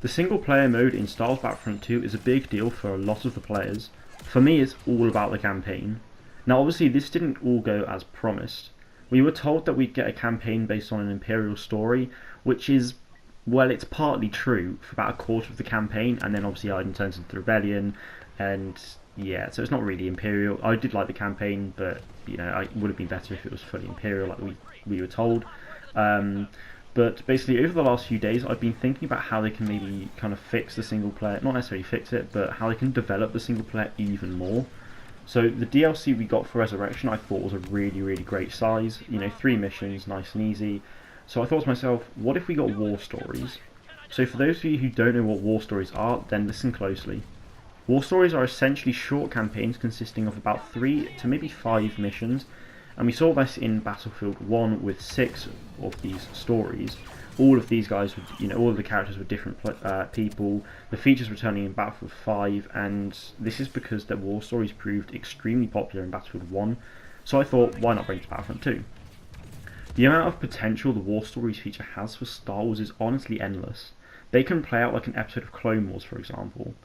The single player mode in Star Wars Battlefront 2 is a big deal for a lot of the players. For me, it's all about the campaign. Now obviously this didn't all go as promised. We were told that we'd get a campaign based on an Imperial story, which is, well, it's partly true for about a quarter of the campaign, and then obviously Iden turns into the Rebellion, and yeah, so it's not really Imperial. I did like the campaign, but you know, it would have been better if it was fully Imperial like we were told. But basically, over the last few days, I've been thinking about how they can maybe kind of fix the single player, not necessarily fix it, but how they can develop the single player even more. So the DLC we got for Resurrection I thought was a really great size, you know, 3 missions, nice and easy. So I thought to myself, what if we got war stories? So for those of you who don't know what war stories are, then listen closely. War stories are essentially short campaigns consisting of about 3 to maybe 5 missions, and we saw this in Battlefield 1 with 6 of these stories. All of these guys, you know, all of the characters were different people. The features returning in Battlefield 5, and this is because the war stories proved extremely popular in Battlefield 1. So I thought, why not bring it to Battlefront 2? The amount of potential the war stories feature has for Star Wars is honestly endless. They can play out like an episode of Clone Wars, for example.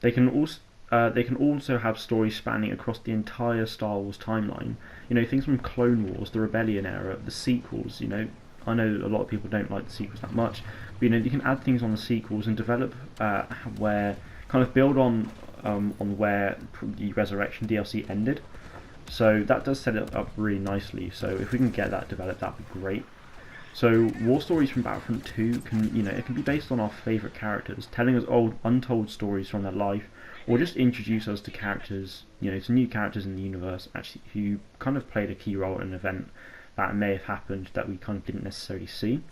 They can also have stories spanning across the entire Star Wars timeline. You know, things from Clone Wars, the Rebellion era, the sequels. You know, I know a lot of people don't like the sequels that much, but you know, you can add things on the sequels and develop where kind of build on where the Resurrection DLC ended. So that does set it up really nicely. So if we can get that developed, that'd be great. So war stories from Battlefront 2 can, you know, it can be based on our favourite characters, telling us old untold stories from their life, or just introduce us to characters, you know, to new characters in the universe actually who kind of played a key role in an event that may have happened that we kind of didn't necessarily see.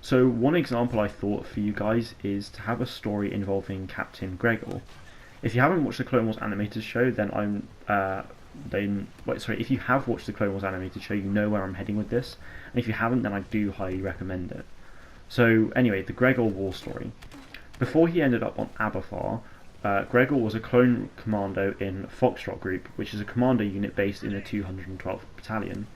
So one example I thought for you guys is to have a story involving Captain Gregor. If you haven't watched the Clone Wars animated show, then if you have watched the Clone Wars animated show, you know where I'm heading with this, and if you haven't, then I do highly recommend it. So anyway, the Gregor war story. Before he ended up on Abathar, Gregor was a clone commando in Foxtrot Group, which is a commando unit based in the 212th Battalion.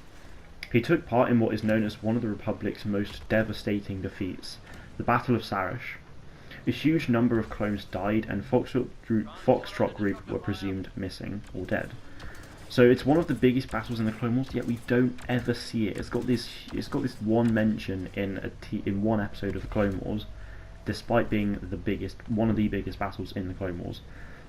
He took part in what is known as one of the Republic's most devastating defeats, the Battle of Sarish. A huge number of clones died, and Foxtrot Group were presumed missing or dead. So it's one of the biggest battles in the Clone Wars, yet we don't ever see it. It's got this one mention in one episode of the Clone Wars, despite being one of the biggest battles in the Clone Wars.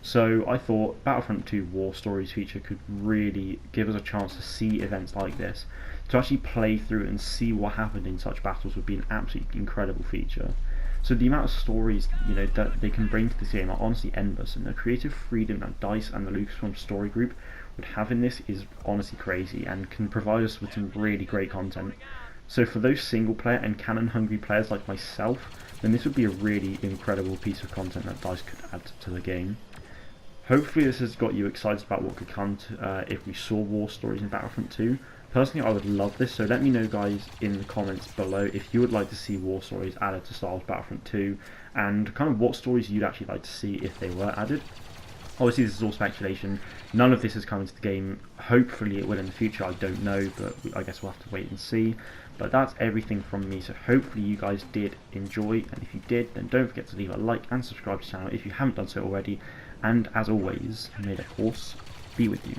So I thought Battlefront 2 War Stories feature could really give us a chance to see events like this. To actually play through and see what happened in such battles would be an absolutely incredible feature. So the amount of stories, you know, that they can bring to this game are honestly endless, and the creative freedom that DICE and the Lucasfilm Story Group would have in this is honestly crazy, and can provide us with some really great content. So for those single player and canon hungry players like myself, then this would be a really incredible piece of content that DICE could add to the game. Hopefully this has got you excited about what could come if we saw war stories in Battlefront 2. Personally, I would love this, so let me know guys in the comments below if you would like to see war stories added to Star Wars Battlefront 2, and kind of what stories you'd actually like to see if they were added. Obviously this is all speculation, none of this has come into the game. Hopefully it will in the future, I don't know, but I guess we'll have to wait and see. But that's everything from me, so hopefully you guys did enjoy, and if you did, then don't forget to leave a like and subscribe to the channel if you haven't done so already, and as always, may the Force be with you.